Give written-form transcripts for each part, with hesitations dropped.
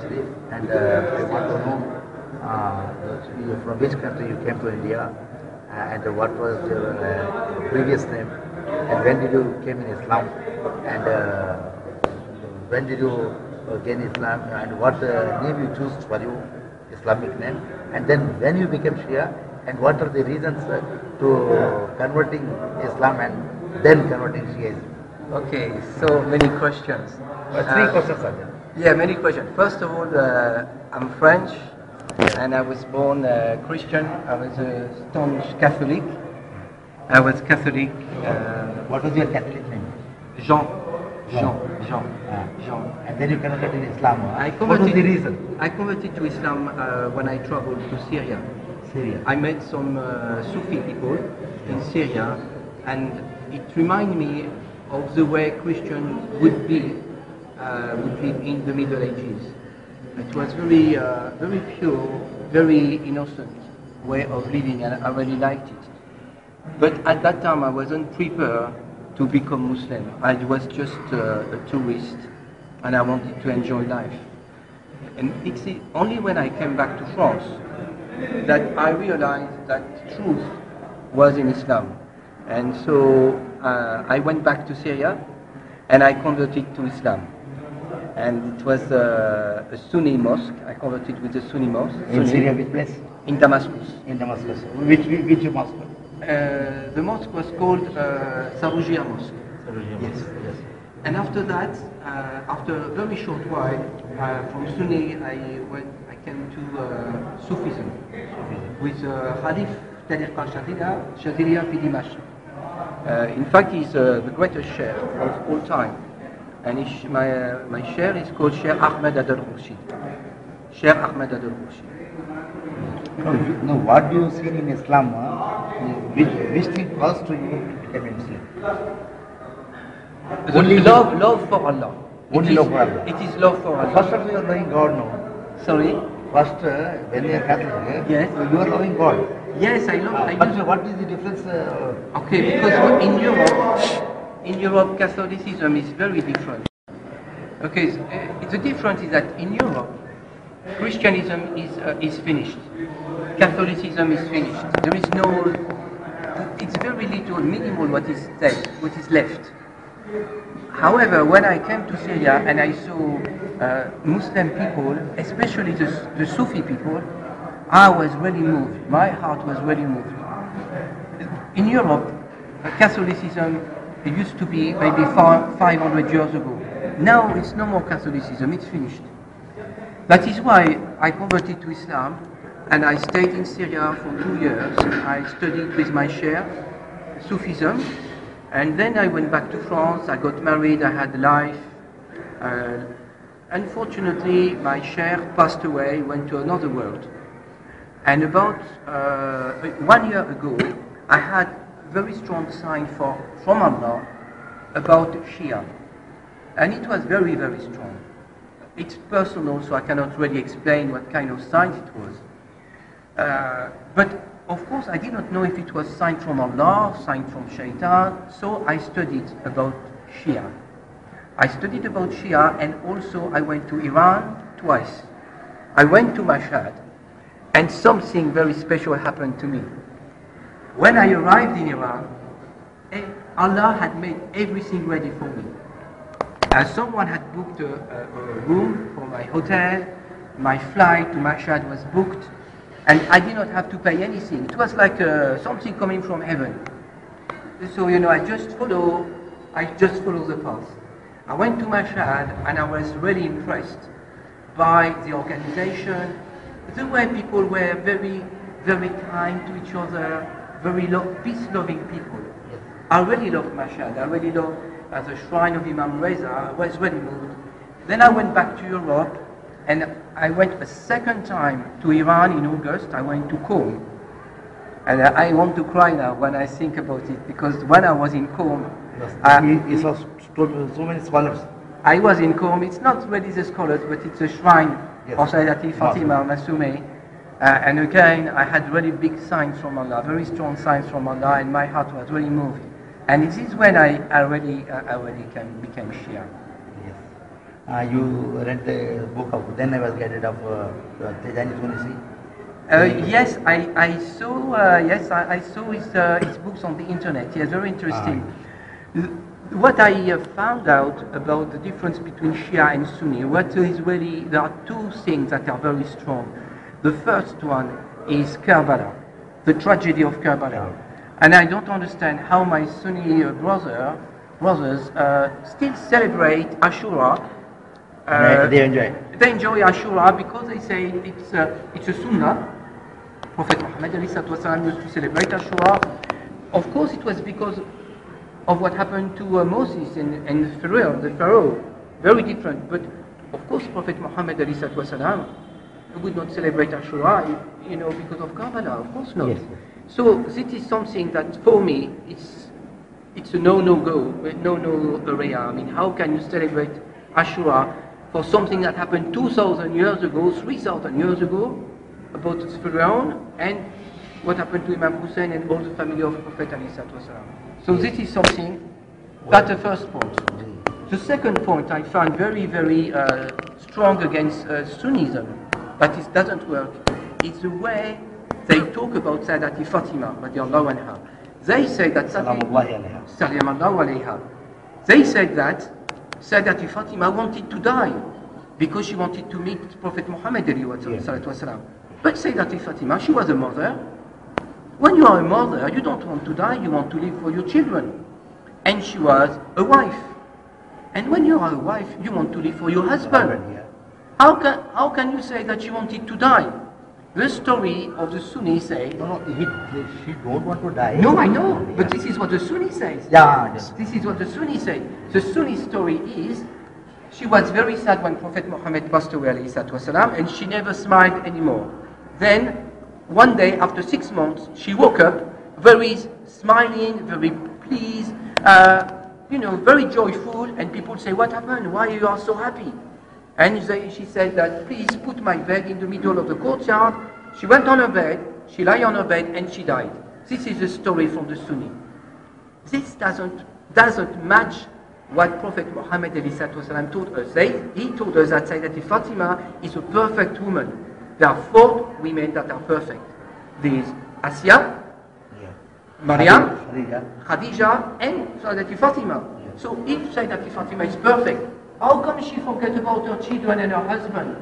Sharif, and I want to know from which country you came to India, and what was your previous name, and when did you came in Islam, and when did you gain Islam, and what name you choose for you, Islamic name, and then when you became Shia, and what are the reasons to converting Islam and then converting Shiaism? Okay, so many questions. Three questions are there. Yeah, many questions. First of all, I'm French, and I was born Christian. I was a staunch Catholic. I was Catholic. What was your Catholic name? Jean. And then you converted to Islam. What was the reason? I converted to Islam when I traveled to Syria. I met some Sufi people in Syria, and it reminded me of the way Christian would live in the Middle Ages. It was very pure, very innocent way of living, and I really liked it. But at that time, I wasn't prepared to become Muslim. I was just a tourist, and I wanted to enjoy life. And it's only when I came back to France that I realized that truth was in Islam. And so I went back to Syria, and I converted to Islam. And it was a Sunni mosque. I converted with a Sunni mosque. In Syria, which place? In Damascus. In Damascus. Which mosque? The mosque was called Sarougia Mosque. Yes. And after that, after a very short while, from Sunni, I came to Sufism with Khalif Tariqa Shadiliya fi Dimashq. In fact, he's the greatest sheikh of all time. And my sheikh is called Sheikh Ahmed Adel-Rurshi. Sheikh Ahmed Adel-Rurshi. No, what do you see in Islam? Which thing calls to you to become a Muslim? Only love for Allah. Only love for Allah. It is love for Allah. First of all, you are loving God now. Sorry? First, when you are Catholic, yes, you are loving God. Yes, I love. But what is the difference? Okay, because in Europe, Catholicism is very different. Okay, the difference is that in Europe, Christianism is finished. Catholicism is finished. There is no. It's very little, minimal what is left. However, when I came to Syria and I saw Muslim people, especially the Sufi people, I was really moved. My heart was really moved. In Europe, Catholicism used to be maybe 500 years ago. Now it's no more Catholicism, it's finished. That is why I converted to Islam, and I stayed in Syria for 2 years. I studied with my sheikh Sufism, and then I went back to France. I got married, I had a life. Unfortunately, my sheikh passed away, went to another world. And about 1 year ago, I had very strong sign from Allah about Shia. And it was very, very strong. It's personal, so I cannot really explain what kind of sign it was. But of course, I did not know if it was sign from Allah, sign from Shaitan, so I studied about Shia. I studied about Shia, and also I went to Iran twice. I went to Mashhad, and something very special happened to me. When I arrived in Iran, Allah had made everything ready for me. Someone had booked a room for my hotel, my flight to Mashhad was booked, and I did not have to pay anything. It was like something coming from heaven. So, I just follow the path. I went to Mashhad, and I was really impressed by the organization, the way people were very, very kind to each other, very peace-loving people. I really loved Mashhad. I really loved the shrine of Imam Reza. I was really moved. Then I went back to Europe, and I went a second time to Iran in August. I went to Qom. And I want to cry now when I think about it, because when I was in Qom, he saw so many scholars. I was in Qom. It's not really the scholars, but it's a shrine of Sayyidati Fatima Masumeh. And again, I had really big signs from Allah, very strong signs from Allah, and my heart was really moved. And this is when I really became Shia. Yes. You read the book of Then I Was Guided of Tejani Tunisi? Yes, I saw. Yes, I saw his books on the internet. Yes, very interesting. What I found out about the difference between Shia and Sunni, what is really, there are two things that are very strong. The first one is Karbala, the tragedy of Karbala. And I don't understand how my Sunni brothers still celebrate Ashura. They enjoy. They enjoy Ashura because they say it's a sunnah. Prophet Muhammad ﷺ used to celebrate Ashura. Of course, it was because of what happened to Moses and the Pharaoh. Very different. But of course, Prophet Muhammad ﷺ would not celebrate Ashura, because of Karbala. Of course not. Yes. So this is something that for me it's a no-go, no area. I mean, how can you celebrate Ashura for something that happened 2,000 years ago, 3,000 years ago, about Pharaoh and what happened to Imam Hussein and all the family of Prophet ﷺ. So this is something, that's the first point. The second point I find very, very strong against Sunnism, but it doesn't work, is the way they talk about Sayyidati Fatima, radiallahu anha. They say that they said that Sayyidati Fatima wanted to die because she wanted to meet Prophet Muhammad. But Sayyidati Fatima, she was a mother. When you are a mother, you don't want to die, you want to live for your children. And she was a wife. And when you are a wife, you want to live for your husband. How can you say that she wanted to die? The story of the Sunni says... No, she don't want to die. No, I know, but this is what the Sunni says. Yeah. This is what the Sunni says. The Sunni story is, she was very sad when Prophet Muhammad passed away, ﷺ, and she never smiled anymore. Then, one day, after 6 months, she woke up very smiling, very pleased, very joyful, and people say, what happened? Why you are so happy? And she said that, please put my bed in the middle of the courtyard. She went on her bed, she lay on her bed, and she died. This is the story from the Sunni. This doesn't match what Prophet Muhammad ﷺ told us. He told us that Sayyidati Fatima is a perfect woman. There are 4 women that are perfect. There is Asya, Maryam, Khadija, and Sayyidati Fatima. So if Sayyidati Fatima is perfect, how come she forget about her children and her husband?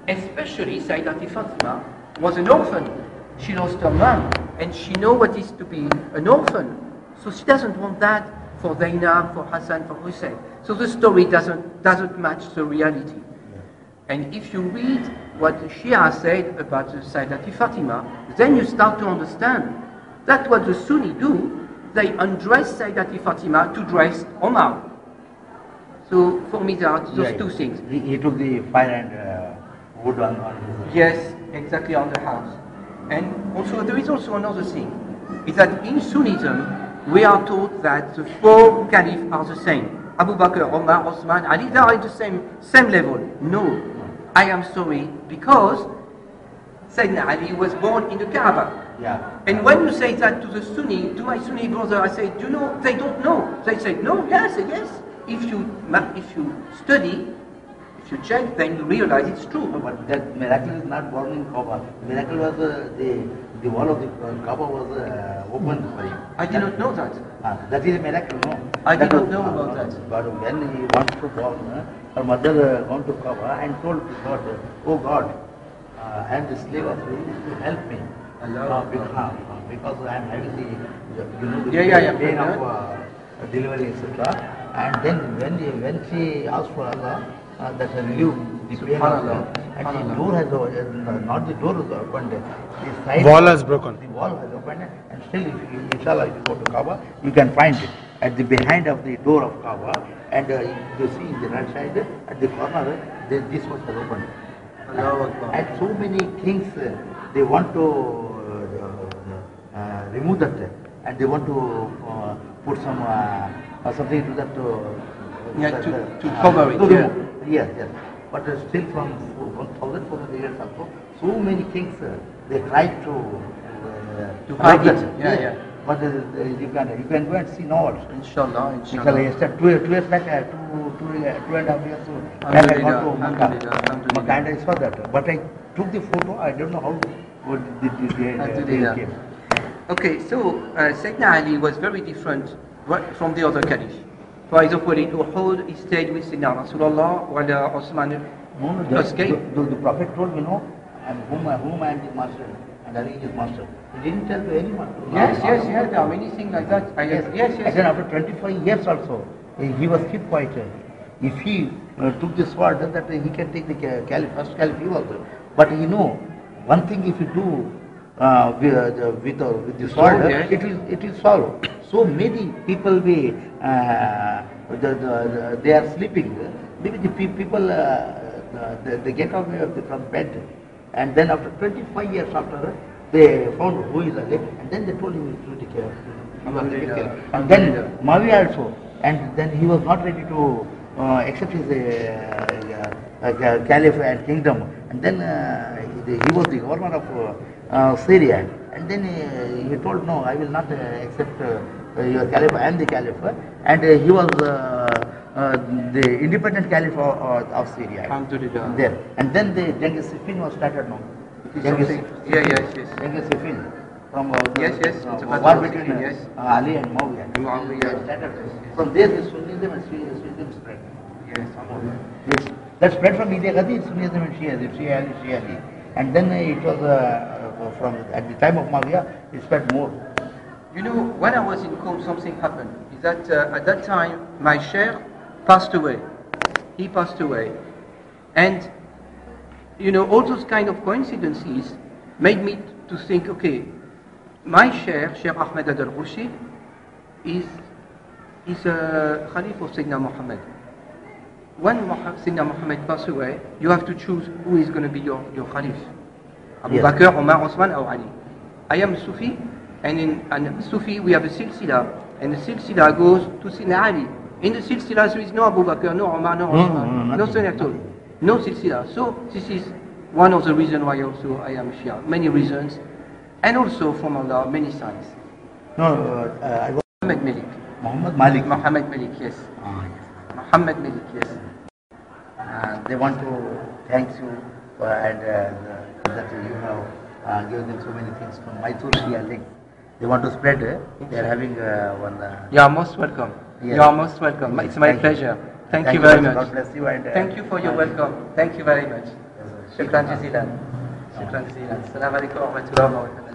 Especially Sayyidati Fatima was an orphan. She lost her mom, and she knows what it is to be an orphan. So she doesn't want that for Zainab, for Hassan, for Hussein. So the story doesn't match the reality. And if you read what the Shia said about the Sayyidati Fatima, then you start to understand that what the Sunni do, they undress Sayyidati Fatima to dress Omar. So for me, there are those two things. He took the fire and wood on his... Yes, exactly, on the house. And also, there is also another thing, is that in Sunnism, we are taught that the 4 caliphs are the same. Abu Bakr, Omar, Osman, Ali, they are at the same level. No, I am sorry, because Sayyidina Ali was born in the Kaaba. Yeah. And when you say that to the Sunni, to my Sunni brother, I say, they don't know. They say, no, yes, yes. If you study, if you check, then you realize it's true. No, but that miracle is not born in Kaaba. The miracle was the wall of the Kaaba was opened for him. I did not know that. That is a miracle, no? I did not know about that. But when he wants to born, her mother gone to Kaaba and told God, oh God, I am the slave of you to help me. Because I am having the pain of delivery, etc. And then when she asked for Allah, that relieve the pain of Allah, and the door has opened, not the door is opened, the side wall has broken. The wall has opened, and still, inshallah, if you go to Kaaba, you can find it at the behind of the door of Kaaba, and you see in the right side, at the corner, this much has opened. And so many kings, they want to remove that, and they want to put something to that to cover it. Yes. But still from 1,400 years ago, so many kings they tried to hide it. But you can go and see now also. Inshallah, Because inshallah. yesterday, 2 years back, 2.5 years back, I had gone to Makkah and I saw that. But I took the photo, I don't know how they came. Okay, so Sayyidina Ali was very different from the other caliph. For example, in Uhud, he stayed with Sayyidina Rasulullah, while Osman escaped. The Prophet told me, no, whom I am the master, and Ali is master. He didn't tell to anyone. Yes, there are many things like that. Yes. And then after 25 years also, he was kept quiet. If he took the sword, then that he can take the caliph, first caliph he was. But you know, one thing if you do with the sword, it will solve. So many people they are sleeping. Maybe the people they get up from bed, and then after 25 years after they found who is Ali, and then they told him to take care. And then Muawiyah also, and then he was not ready to accept his caliph and kingdom, and then he was the governor of Syria, and then he told, no, I will not accept your caliph, I am the caliph, and he was the independent caliph of Syria. There, and then the Genghis Siffin was started now. Yes. Genghis Siffin. From yes. War between Ali and Muawiyah. From there, the Sunnism and Shiism spread. Yes. That spread from India, Sunnism and Shiism, Shia Ali. And then it was from at the time of Muawiyah, it spread more. You know, when I was in Qom, something happened. Is that at that time, my sheikh passed away. He passed away. And, you know, all those kind of coincidences made me to think, okay, my Sheikh Ahmed al-Rushi, is a Khalif of Sayyidina Muhammad. When Sayyidina Muhammad passed away, you have to choose who is going to be your Khalif. Abu Bakr, Umar, Osman, or Ali. I am Sufi, and in Sufi we have a silsila, and the silsila goes to Sayyidina Ali. In the silsila there is no Abu Bakr, no Umar, no Osman, no Sayyidina at all. No silsila. So this is one of the reasons why also I am Shia. Many reasons. And also from Allah, many signs. No, I was Muhammad Malik. Muhammad Malik, yes. Yes. Muhammad Malik, yes. They want to thank you and that you have given them so many things from my Shia link. They want to spread. They are having one. You are most welcome. Yes. You are most welcome. It's my pleasure. Thank you very much. God bless you. And, thank you for your welcome. Thank you very much. شكرا جزيلا. شكرا جزيلا. السلام عليكم ورحمة الله وبركاته.